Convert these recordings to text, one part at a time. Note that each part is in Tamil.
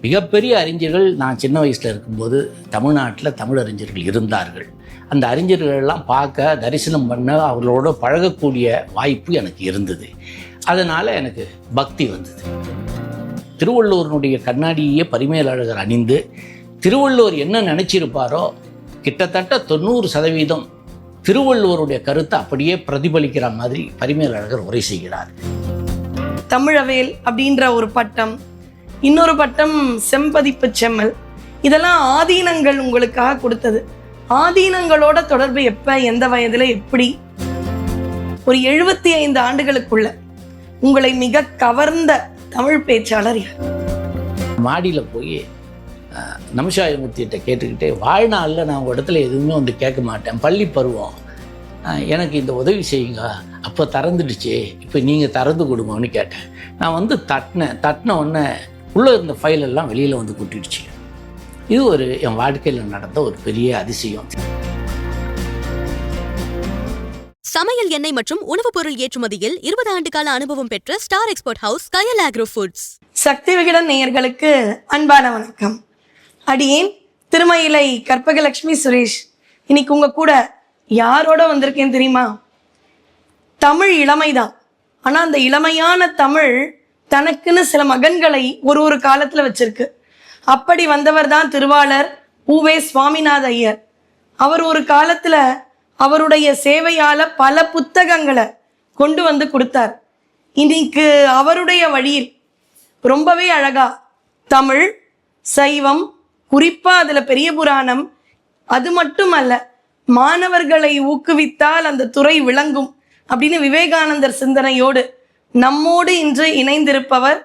மிகப்பெரிய அறிஞர்கள் நான் சின்ன வயசில் இருக்கும்போது தமிழ்நாட்டில் தமிழ் அறிஞர்கள் இருந்தார்கள். அந்த அறிஞர்களெல்லாம் பார்க்க, தரிசனம் பண்ண, அவர்களோட பழகக்கூடிய வாய்ப்பு எனக்கு இருந்தது. அதனால் எனக்கு பக்தி வந்தது. திருவள்ளுவருடைய கண்ணாடியே பரிமேலழகர் அணிந்து திருவள்ளுவர் என்ன நினச்சிருப்பாரோ கிட்டத்தட்ட 90% திருவள்ளுவருடைய கருத்தை அப்படியே பிரதிபலிக்கிற மாதிரி பரிமேலழகர் உரை செய்கிறார். தமிழவேல் அப்படின்ற ஒரு பட்டம், இன்னொரு பட்டம் செம்பதிப்பு செம்மல், இதெல்லாம் ஆதீனங்கள் உங்களுக்காக கொடுத்தது. ஆதீனங்களோட தொடர்பு எப்ப, எந்த வயதுல, எப்படி? ஒரு 75 ஆண்டுகளுக்குள்ள உங்களை மிக கவர்ந்த தமிழ் பேச்சாளர் யார்? மாடியில் போய் நமசிவாயமூர்த்திகிட்ட கேட்டுக்கிட்டே, வாழ்நாளில் நான் உங்கள் இடத்துல எதுவுமே வந்து கேட்க மாட்டேன், பள்ளி பருவம், எனக்கு இந்த உதவி செய்யுங்க, அப்போ திறந்துடுச்சு, இப்போ நீங்கள் திறந்து கொடுங்கன்னு கேட்டேன். நான் வந்து தட்டின உடனே உள்ளே இருந்த ஃபைலெல்லாம் வெளியில் வந்து கொட்டிடுச்சு. இது என் வாழ்க்கையில் நடந்த ஒரு பெரிய அதிசயம். சமையல் எண்ணெய் மற்றும் உணவுப் பொருள் ஏற்றுமதியில் 20 ஆண்டு கால அனுபவம் பெற்ற ஸ்டார் எக்ஸ்போர்ட் ஹவுஸ் கயல் ஆக்ரோ ஃபுட்ஸ். சக்தி விகடன் நேயர்களுக்கு அன்பான வணக்கம். அடியேன் திருமயிலை கற்பகலட்சுமி சுரேஷ். இன்னைக்கு உங்க கூட யாரோட வந்திருக்கேன் தெரியுமா? தமிழ் இளமைதான். ஆனா அந்த இளமையான தமிழ் தனக்குன்னு சில மகன்களை ஒரு காலத்துல வச்சிருக்கு. அப்படி வந்தவர் தான் திருவாளர் உவே சுவாமிநாத ஐயர். அவர் ஒரு காலத்துல அவருடைய சேவையால பல புத்தகங்களை கொண்டு வந்து கொடுத்தார். இன்னைக்கு அவருடைய வழியில் ரொம்பவே அழகா தமிழ், சைவம், குறிப்பா அதுல பெரிய புராணம், அது மட்டுமல்ல மாணவர்களை ஊக்குவித்தால் அந்த துறை விளங்கும் அப்படின்னு விவேகானந்தர் சிந்தனையோடு நம்மோடு இன்று இணைந்திருப்பவர்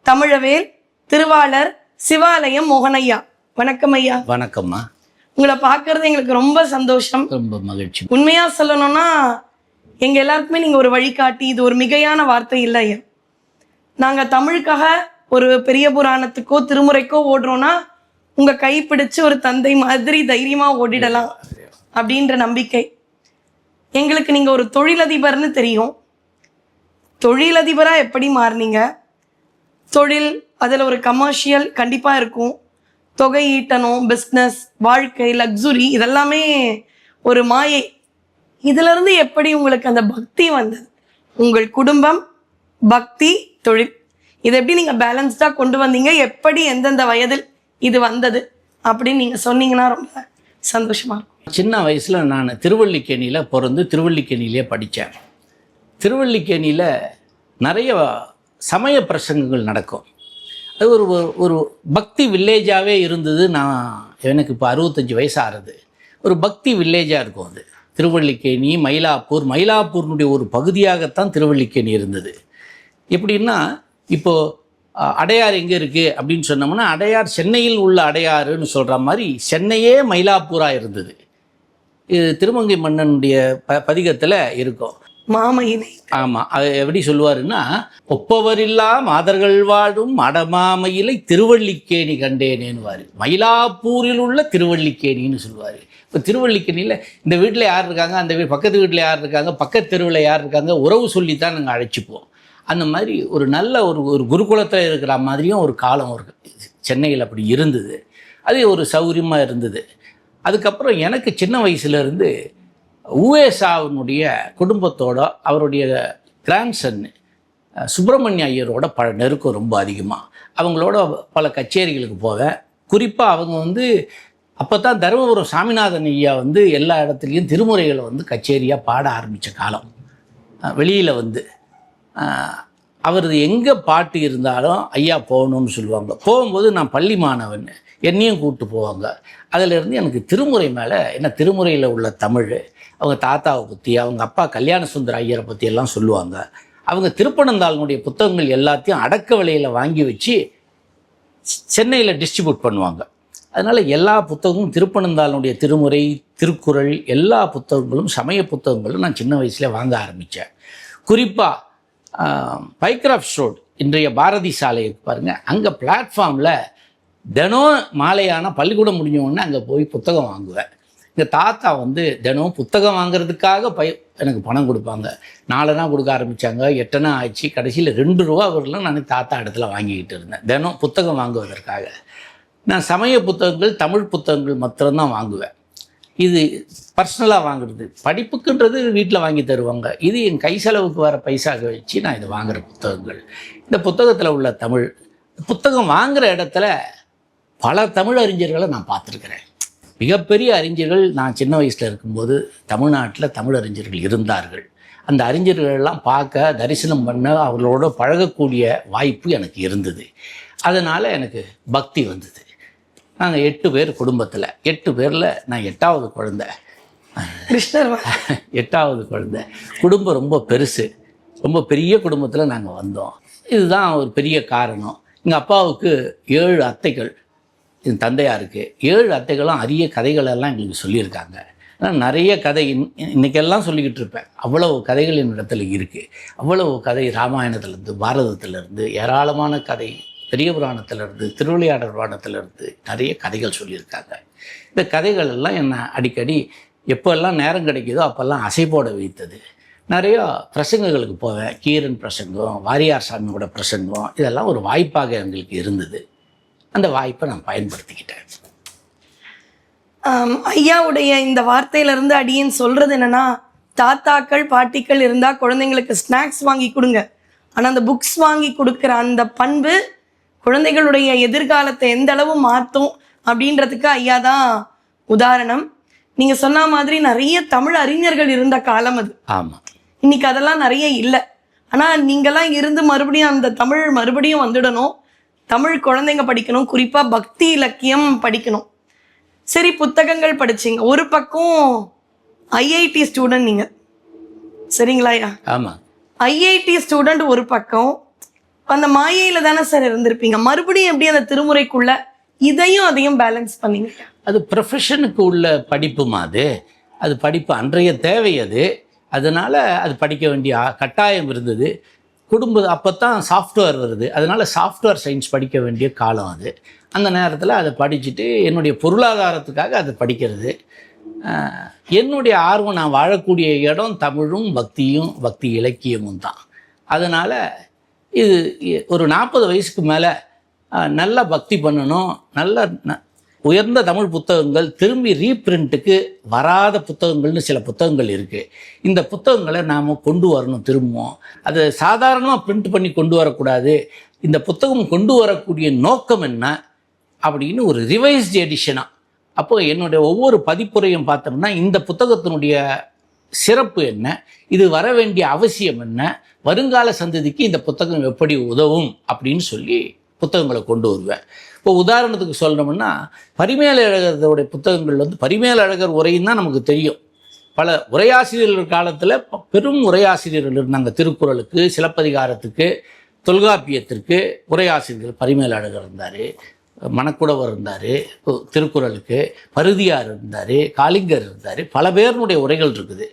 தமிழவேல் திருவாளர் சிவாலயம் மோகனையா. வணக்கம் ஐயா. வணக்கம்மா. உங்களை பார்க்கறது எங்களுக்கு ரொம்ப சந்தோஷம், ரொம்ப மகிழ்ச்சி. உண்மையா சொல்லணும்னா எங்க எல்லாருக்குமே நீங்க ஒரு வழிகாட்டி. இது ஒரு மிகையான வார்த்தை இல்லை ஐயா. நாங்க தமிழுக்காக ஒரு பெரிய புராணத்துக்கோ திருமுறைக்கோ ஓடுறோம்னா உங்க கை பிடிச்சு ஒரு தந்தை மாதிரி தைரியமா ஓடிடலாம் அப்படின்ற நம்பிக்கை எங்களுக்கு. நீங்க ஒரு தொழிலதிபர்னு தெரியும். தொழிலதிபரா எப்படி மாறினீங்க? தொழில், அதில் ஒரு கமர்ஷியல் கண்டிப்பா இருக்கும். தொகை ஈட்டணும், பிஸ்னஸ், வாழ்க்கை, லக்ஸுரி, இதெல்லாமே ஒரு மாயை. இதுல இருந்து எப்படி உங்களுக்கு அந்த பக்தி வந்தது? உங்கள் குடும்பம், பக்தி, தொழில், இதை எப்படி நீங்க பேலன்ஸ்டா கொண்டு வந்தீங்க? எப்படி, எந்தெந்த வயதில் இது வந்தது அப்படின்னு நீங்க சொன்னீங்கன்னா ரொம்ப சந்தோஷமா இருக்கும். சின்ன வயசுல நான் திருவல்லிக்கேணியில் பிறந்து திருவல்லிக்கேணியிலே படித்தேன். திருவல்லிக்கேணியில் நிறைய சமய பிரசங்கங்கள் நடக்கும். அது ஒரு பக்தி வில்லேஜாகவே இருந்தது. எனக்கு இப்போ 65 வயசு ஆறுது. ஒரு பக்தி வில்லேஜாக இருக்கும் அது. திருவல்லிக்கேணி, மயிலாப்பூர்னுடைய ஒரு பகுதியாகத்தான் திருவல்லிக்கேணி இருந்தது. எப்படின்னா, இப்போது அடையார் எங்கே இருக்குது அப்படின்னு சொன்னோம்னா, அடையார் சென்னையில் உள்ள அடையாறுன்னு சொல்கிற மாதிரி சென்னையே மயிலாப்பூராக இருந்தது. இது திருமங்கை மன்னனுடைய பதிகத்தில் இருக்கும். மாமயிலை. ஆமாம். அது எப்படி சொல்லுவாருன்னா, ஒப்பவரில்லா மாதர்கள் வாழும் அடமாமயிலை திருவல்லிக்கேணி கண்டேனேன்னுவார். மயிலாப்பூரில் உள்ள திருவல்லிக்கேணின்னு சொல்லுவார். இப்போ திருவல்லிக்கேணியில் இந்த வீட்டில் யார் இருக்காங்க, அந்த பக்கத்து வீட்டில் யார் இருக்காங்க, பக்கத்து தெருவில் யார் இருக்காங்க, உறவு சொல்லித்தான் நாங்கள் அழைச்சிப்போம். அந்த மாதிரி ஒரு நல்ல ஒரு குருகுலத்தில் இருக்கிற மாதிரியும் ஒரு காலம் ஒரு சென்னையில் அப்படி இருந்தது. அது ஒரு சௌகரியமாக இருந்தது. அதுக்கப்புறம் எனக்கு சின்ன வயசுலேருந்து உவேசாவினுடைய குடும்பத்தோட, அவருடைய கிராண்ட்சன் சுப்பிரமணிய ஐயரோட நெருக்கம் ரொம்ப அதிகமாக. அவங்களோட பல கச்சேரிகளுக்கு போவேன். குறிப்பாக அவங்க அப்போ தான் தருமபுரம் சாமிநாதன் ஐயா எல்லா இடத்துலையும் திருமுறைகளை கச்சேரியாக பாட ஆரம்பித்த காலம். வெளியில் அவரது எங்கே பாட்டு இருந்தாலும் ஐயா போகணும்னு சொல்லுவாங்க. போகும்போது நான் பள்ளி மாணவன், என்னையும் கூப்பிட்டு போவாங்க. அதிலிருந்து எனக்கு திருமுறை மேலே, என்ன திருமுறையில் உள்ள தமிழ், அவங்க தாத்தாவை பற்றி, அவங்க அப்பா கல்யாண சுந்தர ஐயரை பற்றி எல்லாம் சொல்லுவாங்க. அவங்க திருப்பனந்தாளனுடைய புத்தகங்கள் எல்லாத்தையும் அடக்க விலையில் வாங்கி வச்சு சென்னையில் டிஸ்ட்ரிபியூட் பண்ணுவாங்க. அதனால் எல்லா புத்தகமும் திருப்பனந்தாளனுடைய திருமுறை, திருக்குறள், எல்லா புத்தகங்களும், சமய புத்தகங்களும் நான் சின்ன வயசில் வாங்க ஆரம்பித்தேன். குறிப்பாக பைக்ராஃப்ட் ரோட், இன்றைய பாரதி சாலை இருக்கு பாருங்கள், அங்கே பிளாட்ஃபார்மில் தினம் மாலையான பள்ளிக்கூடம் முடிஞ்சவொடனே அங்கே போய் புத்தகம் வாங்குவேன். எங்கள் தாத்தா வந்து தினம் புத்தகம் வாங்குறதுக்காக எனக்கு பணம் கொடுப்பாங்க. 4 கொடுக்க ஆரம்பித்தாங்க, 8 ஆச்சு. கடைசியில் 2 ரூபா வரலாம் நான் தாத்தா இடத்துல வாங்கிக்கிட்டு இருந்தேன் தினம் புத்தகம் வாங்குவதற்காக. நான் சமய புத்தகங்கள், தமிழ் புத்தகங்கள் மாத்திரம்தான் வாங்குவேன். இது பர்சனலாக வாங்குறது. படிப்புக்குன்றது வீட்டில் வாங்கி தருவாங்க. இது என் கை செலவுக்கு வர பைசாக வச்சு நான் இதை வாங்குகிற புத்தகங்கள். இந்த புத்தகத்தில் உள்ள தமிழ் புத்தகம் வாங்குகிற இடத்துல பல தமிழ் அறிஞர்களை நான் பார்த்துருக்கிறேன். மிகப்பெரிய அறிஞர்கள் நான் சின்ன வயசில் இருக்கும்போது தமிழ்நாட்டில் தமிழ் அறிஞர்கள் இருந்தார்கள். அந்த அறிஞர்களெல்லாம் பார்க்க, தரிசனம் பண்ண, அவர்களோட பழகக்கூடிய வாய்ப்பு எனக்கு இருந்தது. அதனால் எனக்கு பக்தி வந்தது. நாங்கள் 8 பேர் குடும்பத்தில், 8 பேரில் நான் 8வது குழந்தை. கிருஷ்ணர் 8வது குழந்தை. குடும்பம் ரொம்ப பெருசு, ரொம்ப பெரிய குடும்பத்தில் நாங்கள் வந்தோம். இதுதான் ஒரு பெரிய காரணம். எங்கள் அப்பாவுக்கு 7 அத்தைகள், என் தந்தையாருக்கு 7 அத்தைகளும் அரிய கதைகளெல்லாம் எங்களுக்கு சொல்லியிருக்காங்க. நான் நிறைய கதை இன்றைக்கெல்லாம் சொல்லிக்கிட்டு இருப்பேன். அவ்வளவு கதைகள் என்னிடத்துல இருக்குது. அவ்வளவு கதை ராமாயணத்துலேருந்து, பாரதத்திலேருந்து, ஏராளமான கதை பெரிய புராணத்திலேருந்து, திருவிளையாடல் புராணத்திலேருந்து நிறைய கதைகள் சொல்லியிருக்காங்க. இந்த கதைகள் எல்லாம் என்னை அடிக்கடி எப்போல்லாம் நேரம் கிடைக்குதோ அப்போல்லாம் அசை போட வைத்தது. நிறையா பிரசங்கங்களுக்கு போவேன். கீரன் பிரசங்கம், வாரியார் சாமியோட பிரசங்கம், இதெல்லாம் ஒரு வாய்ப்பாக எங்களுக்கு இருந்தது. அந்த வாய்ப்பை நான் பயன்படுத்திக்கிட்டேன். ஐயாவுடைய இந்த வார்த்தையிலிருந்து அடியேன் சொல்கிறது என்னென்னா, தாத்தாக்கள் பாட்டிகள் இருந்தால் குழந்தைங்களுக்கு ஸ்நாக்ஸ் வாங்கி கொடுங்க, ஆனால் அந்த புக்ஸ் வாங்கி கொடுக்குற அந்த பண்பு குழந்தைகளுடைய எதிர்காலத்தை எந்த அளவு மாற்றும் அப்படின்றதுக்கு ஐயா தான் உதாரணம். நீங்கள் சொன்ன மாதிரி நிறைய தமிழ் அறிஞர்கள் இருந்த காலம் அது. ஆமாம். இன்னைக்கு அதெல்லாம் நிறைய இல்லை. ஆனால் நீங்கள்லாம் இருந்து மறுபடியும் அந்த தமிழ் மறுபடியும் வந்துடணும். தமிழ் குழந்தைங்க படிக்கணும், குறிப்பாக பக்தி இலக்கியம் படிக்கணும். சரி, புத்தகங்கள் படிச்சிங்க. ஒரு பக்கம் ஐஐடி ஸ்டூடெண்ட் நீங்கள், சரிங்களா ஐயா? ஆமாம். ஐஐடி ஸ்டூடெண்ட் ஒரு பக்கம், அந்த மாயையில் தானே சார் இருந்திருப்பீங்க. மறுபடியும் எப்படி அந்த திருமுறைக்குள்ள இதையும் அதையும் பேலன்ஸ் பண்ணீங்க? அது ப்ரொஃபஷனுக்கு உள்ள படிப்புமா அது படிப்பு அன்றைய தேவை அது. அதனால் அது படிக்க வேண்டிய கட்டாயம் இருந்தது. அப்போ தான் சாஃப்ட்வேர் வருது. அதனால் சாஃப்ட்வேர் சயின்ஸ் படிக்க வேண்டிய காலம் அது. அந்த நேரத்தில் அதை படிச்சுட்டு என்னுடைய பொருளாதாரத்துக்காக அதை படிக்கிறது. என்னுடைய ஆர்வம், நான் வாழக்கூடிய இடம் தமிழும் பக்தியும் பக்தி இலக்கியமும் தான். அதனால் இது ஒரு 40 வயசுக்கு மேலே நல்ல பக்தி பண்ணணும், நல்ல உயர்ந்த தமிழ் புத்தகங்கள், திரும்பி ரீப்ரிண்ட்டுக்கு வராத புத்தகங்கள்னு சில புத்தகங்கள் இருக்குது. இந்த புத்தகங்களை நாம் கொண்டு வரணும் திரும்பவும். அதை சாதாரணமாக பிரிண்ட் பண்ணி கொண்டு வரக்கூடாது. இந்த புத்தகம் கொண்டு வரக்கூடிய நோக்கம் என்ன அப்படின்னு ஒரு ரிவைஸ்டு எடிஷனாக. அப்போ என்னுடைய ஒவ்வொரு பதிப்புரையும் பார்த்தோம்னா இந்த புத்தகத்தினுடைய சிறப்பு என்ன, இது வர வேண்டிய அவசியம் என்ன, வருங்கால சந்ததிக்கு இந்த புத்தகம் எப்படி உதவும் அப்படின்னு சொல்லி புத்தகங்களை கொண்டு வருவேன். இப்போ உதாரணத்துக்கு சொல்லணும்னா, பரிமேலழகருடைய புத்தகங்கள் பரிமேலழகர் உரையும் தான் நமக்கு தெரியும். பல உரையாசிரியர்கள் காலத்தில் பெரும் உரையாசிரியர்கள் இருந்தாங்க. திருக்குறளுக்கு, சிலப்பதிகாரத்துக்கு, தொல்காப்பியத்திற்கு உரையாசிரியர்கள் பரிமேலழகர் இருந்தார், மணக்குடவர் இருந்தார், திருக்குறளுக்கு பருதியார் இருந்தார், காளிங்கர் இருந்தார். பல பேருடைய உரைகள் இருக்குது.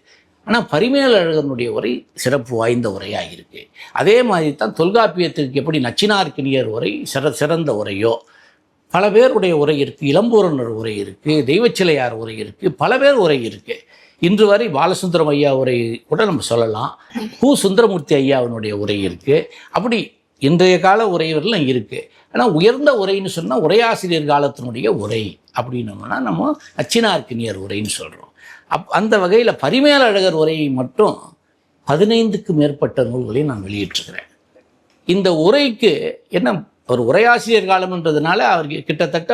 ஆனால் பரிமேலழகனுடைய உரை சிறப்பு வாய்ந்த உரையாக இருக்குது. அதே மாதிரி தான் தொல்காப்பியத்திற்கு எப்படி நச்சினார்க்கினியர் உரை சிறந்த உரையோ, பல பேருடைய உரை இருக்குது. இளம்பூரணர் உரை இருக்குது, தெய்வச்சிலையார் உரை இருக்குது, பல பேர் உரை இருக்குது. இன்று வரை பாலசுந்தரம் ஐயா உரை கூட நம்ம சொல்லலாம். சுந்தரமூர்த்தி ஐயாவினுடைய உரை இருக்குது. அப்படி இன்றைய கால உரைவரெல்லாம் இருக்குது. ஆனால் உயர்ந்த உரைன்னு சொன்னால் உரையாசிரியர் காலத்தினுடைய உரை அப்படின்னோம்னா நம்ம நச்சினார்க்கினியர் உரைன்னு சொல்கிறோம். அந்த வகையில் பரிமேலழகர் உரையை மட்டும் 15க்கு மேற்பட்ட நூல்களையும் நான் வெளியிட்டிருக்கிறேன். இந்த உரைக்கு என்ன ஒரு உரையாசிரியர் காலம்ன்றதுனால அவருக்கு கிட்டத்தட்ட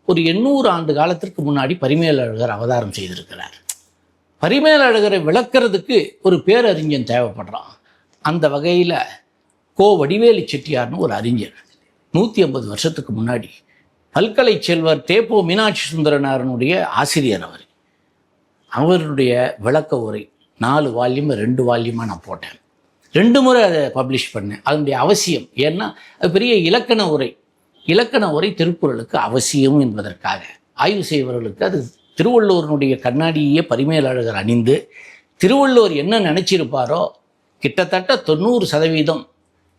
ஒரு 800 ஆண்டு காலத்திற்கு முன்னாடி பரிமேலழகர் அவதாரம் செய்திருக்கிறார். பரிமேலழகரை விளக்கிறதுக்கு ஒரு பேரறிஞன் தேவைப்படுறான். அந்த வகையில் வடிவேலு செட்டியார்னு ஒரு அறிஞர் 150 வருஷத்துக்கு முன்னாடி பல்கலை செல்வர் தேப்போ மீனாட்சி சுந்தரனாரனுடைய ஆசிரியர். அவருடைய விளக்க உரை 4 வால்யூம் 2 வால்யூமாக நான் போட்டேன். 2 முறை அதை பப்ளிஷ் பண்ணேன். அதனுடைய அவசியம் ஏன்னா அது பெரிய இலக்கண உரை. இலக்கண உரை திருக்குறளுக்கு அவசியம் என்பதற்காக ஆய்வு செய்வர்களுக்கு அது திருவள்ளுவருடைய கண்ணாடியே பரிமேலழகர் அணிந்து திருவள்ளுவர் என்ன நினச்சிருப்பாரோ கிட்டத்தட்ட 90%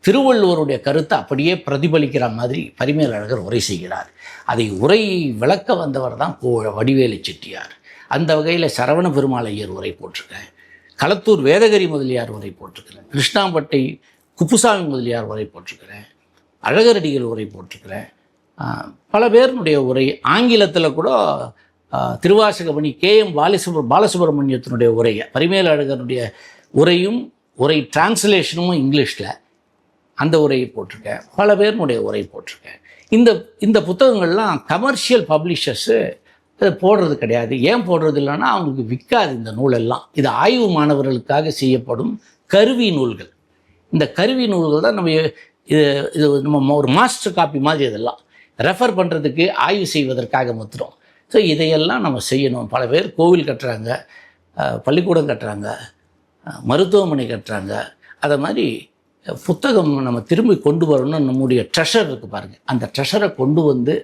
திருவள்ளுவருடைய கருத்தை அப்படியே பிரதிபலிக்கிற மாதிரி பரிமேலழகர் உரை செய்கிறார். அதை உரை விளக்க வந்தவர் தான் வடிவேலு செட்டியார். அந்த வகையில் சரவண பெருமாள் ஐயர் உரை போட்டிருக்கேன். களத்தூர் வேதகிரி முதலியார் உரை போட்டிருக்கிறேன். கிருஷ்ணாம்பட்டை குப்புசாமி முதலியார் உரை போட்டிருக்கிறேன். அழகரடிகள் உரை போட்டிருக்கிறேன். பல பேருடைய உரை ஆங்கிலத்தில் கூட திருவாசகமணி KM பாலசுப்ரமணியத்தினுடைய உரையை பரிமேல அழகனுடைய உரையும் உரை டிரான்ஸ்லேஷனும் இங்கிலீஷில் அந்த உரையை போட்டிருக்கேன். பல பேருடைய உரை போட்டிருக்கேன். இந்த புத்தகங்கள்லாம் கமர்ஷியல் பப்ளிஷர்ஸு அதை போடுறது கிடையாது. ஏன் போடுறது இல்லைன்னா அவங்களுக்கு விற்காது இந்த நூலெல்லாம். இது ஆய்வு மாணவர்களுக்காக செய்யப்படும் கருவி நூல்கள். இந்த கருவி நூல்கள் தான் இது நம்ம ஒரு மாஸ்டர் காப்பி மாதிரி இதெல்லாம் ரெஃபர் பண்ணுறதுக்கு ஆய்வு செய்வதற்காக மாத்திரம். ஸோ இதையெல்லாம் நம்ம செய்யணும். பல பேர் கோவில் கட்டுறாங்க, பள்ளிக்கூடம் கட்டுறாங்க, மருத்துவமனை கட்டுறாங்க. அதை மாதிரி புத்தகம் நம்ம திரும்பி கொண்டு வரணும்னு நம்முடைய ட்ரெஷர் இருக்குது பாருங்கள், அந்த ட்ரெஷரை கொண்டு வந்து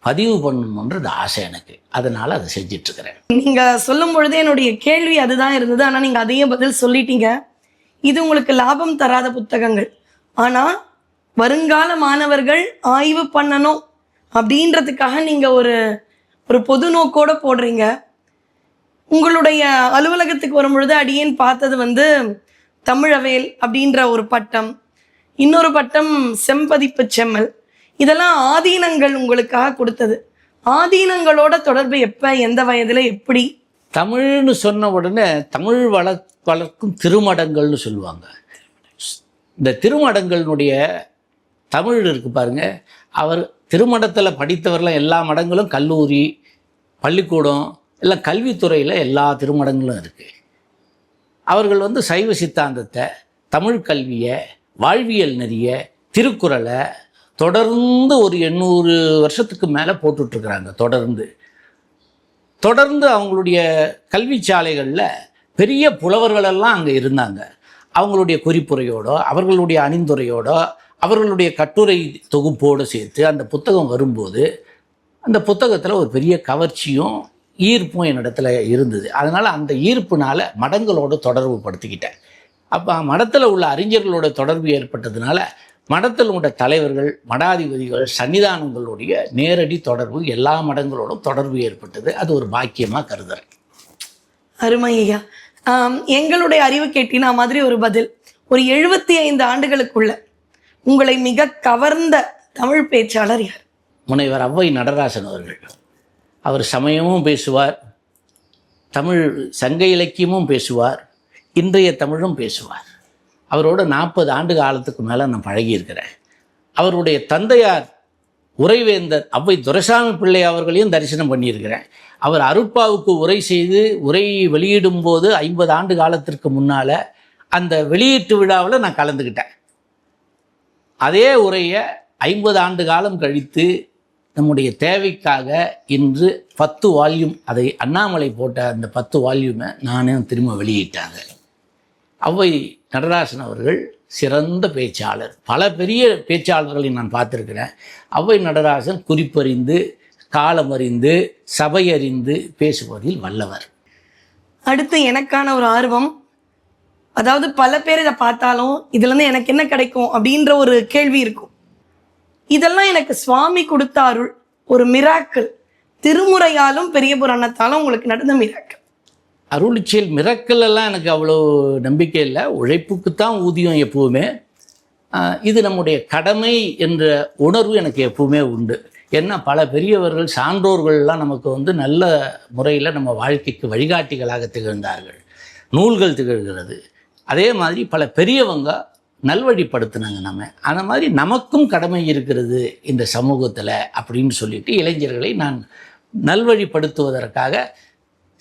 பதிவு பண்ணணுன்றது ஆசை எனக்கு. அதனால் அதை செஞ்சிட்ருக்கிறேன். நீங்கள் சொல்லும் பொழுதே என்னுடைய கேள்வி அதுதான் இருந்தது. ஆனால் நீங்கள் அதையே பதில் சொல்லிட்டீங்க. இது உங்களுக்கு லாபம் தராத புத்தகங்கள், ஆனால் வருங்கால மாணவர்கள் ஆய்வு பண்ணணும் அப்படின்றதுக்காக நீங்கள் ஒரு பொது நோக்கோடு போடுறீங்க. உங்களுடைய அலுவலகத்துக்கு வரும்பொழுது அடியேன் பார்த்தது தமிழவேல் அப்படின்ற ஒரு பட்டம், இன்னொரு பட்டம் செம்பதிப்பு செம்மல். இதெல்லாம் ஆதீனங்கள் உங்களுக்காக கொடுத்தது. ஆதீனங்களோட தொடர்பு எப்போ, எந்த வயதில், எப்படி? தமிழ்னு சொன்ன உடனே தமிழ் வளர்க்கும் திருமடங்கள்னு சொல்லுவாங்க. இந்த திருமடங்களுடைய தமிழ் இருக்கு பாருங்க, அவர் திருமடத்தில் படித்தவரெலாம் எல்லா மடங்களும் கல்லூரி பள்ளிக்கூடம் எல்லாம் கல்வித்துறையில் எல்லா திருமடங்களும் இருக்குது. அவர்கள் சைவ சித்தாந்தத்தை, தமிழ் கல்வியை, வாழ்வியல் நெறிய, திருக்குறளை தொடர்ந்து ஒரு 800 வருஷத்துக்கு மேலே போட்டுட்ருக்குறாங்க. தொடர்ந்து அவங்களுடைய கல்வி சாலைகளில் பெரிய புலவர்களெல்லாம் அங்கே இருந்தாங்க. அவங்களுடைய குறிப்புரையோடோ அவர்களுடைய அணிந்துரையோடோ அவர்களுடைய கட்டுரை தொகுப்போடு சேர்த்து அந்த புத்தகம் வரும்போது அந்த புத்தகத்தில் ஒரு பெரிய கவர்ச்சியும் ஈர்ப்பும் என்னிடத்துல இருந்தது. அதனால் அந்த ஈர்ப்புனால் மடங்களோடு தொடர்பு படுத்திக்கிட்டேன். அப்போ மடத்தில் உள்ள அறிஞர்களோட தொடர்பு ஏற்பட்டதுனால மடத்தில் உள்ள தலைவர்கள், மடாதிபதிகள், சன்னிதானங்களுடைய நேரடி தொடர்பு எல்லா மடங்களோடும் தொடர்பு ஏற்பட்டது. அது ஒரு பாக்கியமாக கருதுறேன். அருமை ஐயா. எங்களுடைய அறிவு கேட்டினா மாதிரி ஒரு பதில். ஒரு 75 ஆண்டுகளுக்குள்ள உங்களை மிக கவர்ந்த தமிழ் பேச்சாளர் யார்? முனைவர் ஔவை நடராசன் அவர்கள். அவர் சமயமும் பேசுவார், தமிழ் சங்க இலக்கியமும் பேசுவார், இன்றைய தமிழும் பேசுவார். அவரோட 40 ஆண்டு காலத்துக்கு மேலே நான் பழகியிருக்கிறேன். அவருடைய தந்தையார் உரைவேந்தர் ஔவை துரைசாமி பிள்ளை அவர்களையும் தரிசனம் பண்ணியிருக்கிறேன். அவர் அருட்பாவுக்கு உரை செய்து உரை வெளியிடும் போது 50 ஆண்டு காலத்திற்கு முன்னால் அந்த வெளியீட்டு விழாவில் நான் கலந்துக்கிட்டேன். அதே உரையை 50 ஆண்டு காலம் கழித்து நம்முடைய தேவைக்காக இன்று 10 வால்யூம், அதை அண்ணாமலை போட்ட அந்த 10 வால்யூமை நானே திரும்ப வெளியிட்டாங்க. ஔவை நடராசன் அவர்கள் சிறந்த பேச்சாளர். பல பெரிய பேச்சாளர்களை நான் பார்த்துருக்கிறேன். ஔவை நடராசன் குறிப்பறிந்து, காலமறிந்து, சபையறிந்து பேசுவதில் வல்லவர். அடுத்து எனக்கான ஒரு ஆர்வம், அதாவது பல பேர் இதை பார்த்தாலும் இதுலேருந்து எனக்கு என்ன கிடைக்கும் அப்படின்ற ஒரு கேள்வி இருக்கும். இதெல்லாம் எனக்கு சுவாமி கொடுத்த அருள், ஒரு மிராக்கிள். திருமுறையாலும் பெரிய புராணத்தாலும் உங்களுக்கு நடந்த மிராக்கிள். அருளிச்செயல் மிராக்கிள் எல்லாம் எனக்கு அவ்வளோ நம்பிக்கை இல்லை. உழைப்புக்குத்தான் ஊதியம் எப்பவுமே. இது நம்முடைய கடமை என்ற உணர்வு எனக்கு எப்பவுமே உண்டு. ஏன்னா பல பெரியவர்கள், சான்றோர்கள்லாம் நமக்கு நல்ல முறையில் நம்ம வாழ்க்கைக்கு வழிகாட்டிகளாக திகழ்ந்தார்கள். நூல்கள் திகழ்கிறது. அதே மாதிரி பல பெரியவங்க நல்வழிப்படுத்தினாங்க நம்ம. அந்த மாதிரி நமக்கும் கடமை இருக்கிறது இந்த சமூகத்தில் அப்படின்னு சொல்லிட்டு இளைஞர்களை நான் நல்வழிப்படுத்துவதற்காக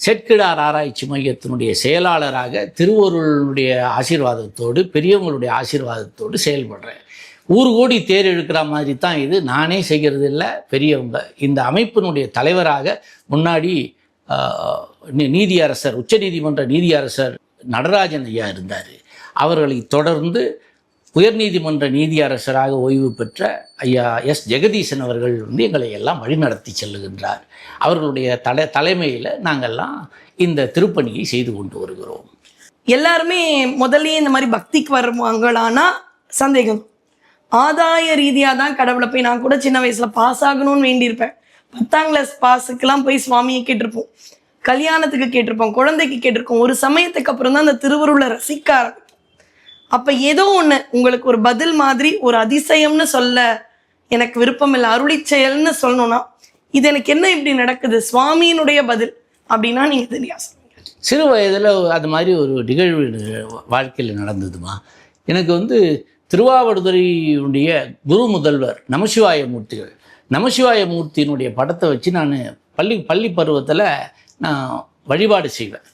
செட்கிழார் ஆராய்ச்சி மையத்தினுடைய செயலாளராக திருவருளுடைய ஆசீர்வாதத்தோடு, பெரியவங்களுடைய ஆசீர்வாதத்தோடு செயல்படுறேன். ஊர் கோடி தேர் இழுக்கிற மாதிரி தான் இது. நானே செய்கிறது இல்லை, பெரியவங்க. இந்த அமைப்பினுடைய தலைவராக முன்னாடி நீதியரசர், உச்சநீதிமன்ற நீதியரசர் நடராஜன் ஐயா இருந்தார். அவர்களை தொடர்ந்து உயர்நீதிமன்ற நீதியரசராக ஓய்வு பெற்ற ஐயா எஸ் ஜெகதீசன் அவர்கள் எங்களை எல்லாம் வழிநடத்தி செல்லுகின்றார். அவர்களுடைய தலைமையில் நாங்கள்லாம் இந்த திருப்பணியை செய்து கொண்டு வருகிறோம். எல்லாருமே முதல்லயே இந்த மாதிரி பக்திக்கு வருவாங்களானா சந்தேகம். ஆதாய ரீதியாக தான் கடவுளை போய், நான் கூட சின்ன வயசில் பாஸ் ஆகணும்னு வேண்டியிருப்பேன். 10ஆம் கிளாஸ் பாஸுக்கெல்லாம் போய் சுவாமியை கேட்டிருப்போம். கல்யாணத்துக்கு கேட்டிருப்போம், குழந்தைக்கு கேட்டிருக்கோம். ஒரு சமயத்துக்கு அப்புறம் தான் அந்த திருவருளை ரசிக்க ஆரம்பிப்போம். அப்ப ஏதோ ஒண்ணு உங்களுக்கு ஒரு பதில் மாதிரி, ஒரு அதிசயம்னு சொல்ல எனக்கு விருப்பம் இல்லை, அருளி செயல்னு சொல்லணும்னா இது எனக்கு என்ன இப்படி நடக்குது, சுவாமியினுடைய பதில் அப்படின்னா நீங்க தெரியா சொல்லுங்க. சிறு வயதில் அது மாதிரி ஒரு நிகழ்வு வாழ்க்கையில் நடந்ததுமா. எனக்கு வந்து திருவாவடுதுறையுடைய குரு முதல்வர் நமசிவாய மூர்த்தியினுடைய படத்தை வச்சு நான் பள்ளி பருவத்தில் நான் வழிபாடு செய்வேன்.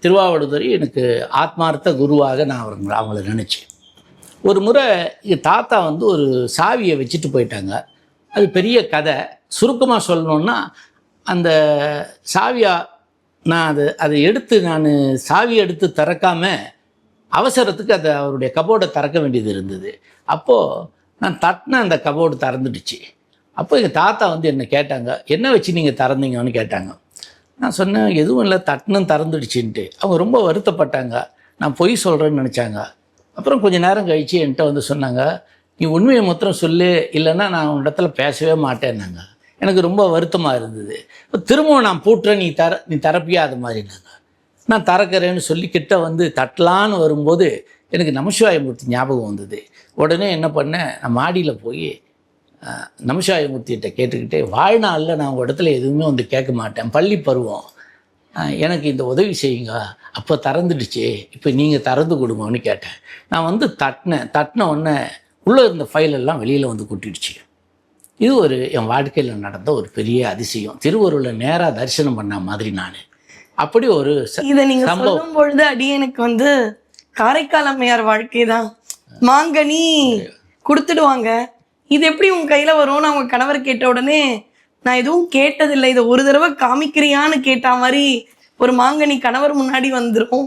திருவாவடுதுறை எனக்கு ஆத்மார்த்த குருவாக நான் அவங்கள நினச்சேன். ஒரு முறை எங்கள் தாத்தா வந்து ஒரு சாவியை வச்சுட்டு போயிட்டாங்க. அது பெரிய கதை. சுருக்கமாக சொல்லணுன்னா, அந்த சாவியை நான் அதை எடுத்து சாவியை எடுத்து திறக்காமல் அவசரத்துக்கு அவருடைய கபோர்டை திறக்க வேண்டியது இருந்தது. அப்போது நான் தட்டின அந்த கபோர்டு திறந்துடுச்சு. அப்போ எங்கள் தாத்தா வந்து என்னை கேட்டாங்க, என்ன வச்சு நீங்கள் திறந்தீங்கன்னு கேட்டாங்க. நான் சொன்னேன், எதுவும் இல்லை, தட்டினும் திறந்துடுச்சின்ட்டு. அவங்க ரொம்ப வருத்தப்பட்டாங்க. நான் பொய் சொல்கிறேன்னு நினச்சாங்க. அப்புறம் கொஞ்சம் நேரம் கழித்து என்கிட்ட வந்து சொன்னாங்க, நீ உண்மையை மாத்திரம் சொல்லு, இல்லைன்னா நான் உன் இடத்துல பேசவே மாட்டேன்னாங்க. எனக்கு ரொம்ப வருத்தமாக இருந்தது. இப்போ திரும்பவும் நான் பூட்டுறேன், நீ தரப்பியா அது மாதிரினாங்க. நான் திறக்கிறேன்னு சொல்லி கிட்ட வந்து தட்டலான்னு வரும்போது எனக்கு நமசிவாயமூர்த்தி ஞாபகம் வந்தது. உடனே என்ன பண்ணேன், நான் மாடியில் போய் நமசிவாயமூர்த்திகிட்ட கேட்டுக்கிட்டே, வாழ்நாளில் நான் உங்கள் இடத்துல எதுவுமே வந்து கேட்க மாட்டேன், பள்ளி பருவம், எனக்கு இந்த உதவி செய்யுங்க, அப்போ திறந்துடுச்சு, இப்போ நீங்கள் திறந்து கொடுங்கன்னு கேட்டேன். நான் வந்து தட்டின உடனே உள்ளே இருந்த ஃபைலெல்லாம் வெளியில் வந்து கொட்டிடுச்சு. இது என் வாழ்க்கையில் நடந்த ஒரு பெரிய அதிசயம். திருவருளை நேராக தரிசனம் பண்ண மாதிரி நான் அப்படி ஒரு இதை நீங்க சொல்லும் பொழுது அடியனுக்கு வந்து காரைக்கால் அம்மையார் வாழ்க்கை தான். மாங்கனி கொடுத்துடுவாங்க, இது எப்படி உங்க கையில வரும்னு அவங்க கணவர் கேட்ட உடனே, நான் எதுவும் கேட்டதில்லை, இதை ஒரு தடவை காமிக்கிறியான்னு கேட்ட மாதிரி ஒரு மாங்கனி கணவர் முன்னாடி வந்துடும்.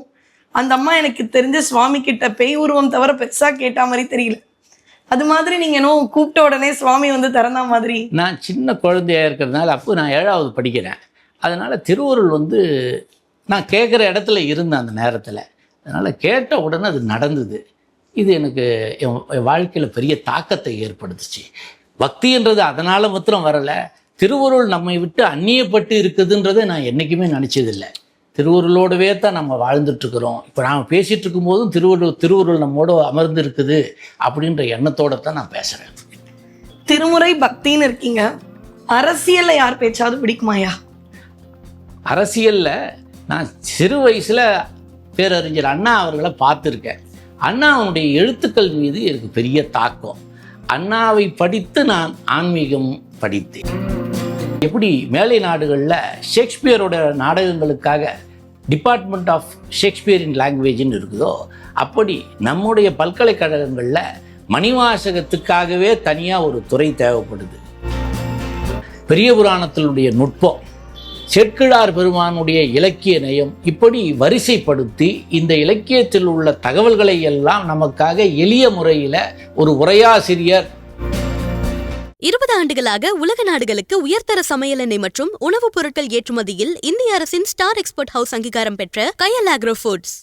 அந்த அம்மா எனக்கு தெரிஞ்ச சுவாமி கிட்ட பேய் உருவம் தவிர பெருசா கேட்ட மாதிரி தெரியல. அது மாதிரி நீங்க என்ன கூப்பிட்ட உடனே சுவாமி வந்து திறந்த மாதிரி. நான் சின்ன குழந்தையா இருக்கிறதுனால, அப்போ நான் 7வது படிக்கிறேன். அதனால் திருவருள் வந்து நான் கேட்குற இடத்துல இருந்தேன் அந்த நேரத்தில். அதனால் கேட்ட உடனே அது நடந்தது. இது எனக்கு என் வாழ்க்கையில் பெரிய தாக்கத்தை ஏற்படுத்துச்சு. பக்தின்றது அதனால் மாத்திரம் வரலை, திருவருள் நம்மை விட்டு அந்நியப்பட்டு இருக்குதுன்றதை நான் என்றைக்குமே நினச்சதில்லை. திருவருளோடவே தான் நம்ம வாழ்ந்துட்டுருக்குறோம். இப்போ நாம் பேசிகிட்டு இருக்கும்போதும் திருவருள் நம்மோட அமர்ந்து இருக்குது அப்படின்ற எண்ணத்தோடு தான் நான் பேசுகிறேன். திருமுறை பக்தின்னு இருக்கீங்க, அரசியலில் யார் பேச்சாவது பிடிக்குமாயா? அரசியலில் நான் சிறு வயசில் பேரறிஞர் அண்ணா அவர்களை பார்த்துருக்கேன். அண்ணாவுடைய எழுத்துக்கள் மீது எனக்கு பெரிய தாக்கம். அண்ணாவை படித்து நான் ஆன்மீகம் படித்தேன். எப்படி மேலை நாடுகளில் ஷேக்ஸ்பியரோட நாடகங்களுக்காக டிபார்ட்மெண்ட் ஆஃப் ஷேக்ஸ்பியரின் லாங்குவேஜ்னு இருக்குதோ, அப்படி நம்முடைய பல்கலைக்கழகங்களில் மணிவாசகத்துக்காகவே தனியாக ஒரு துறை தேவைப்படுது. பெரிய புராணத்தினுடைய நுட்பம், செக்கிழார் பெருமானுடைய இலக்கிய நயம், இப்படி வரிசைப்படுத்தி இந்த இலக்கியத்தில் உள்ள தகவல்களை எல்லாம் நமக்காக எளிய முறையில் ஒரு உரையாசிரியர் 20 ஆண்டுகளாக உலக நாடுகளுக்கு உயர்தர சமையல் எண்ணெய் மற்றும் உணவுப் பொருட்கள் ஏற்றுமதியில் இந்திய அரசின் ஸ்டார் எக்ஸ்போர்ட் ஹவுஸ் அங்கீகாரம் பெற்ற கயல் ஆக்ரோ ஃபுட்ஸ்.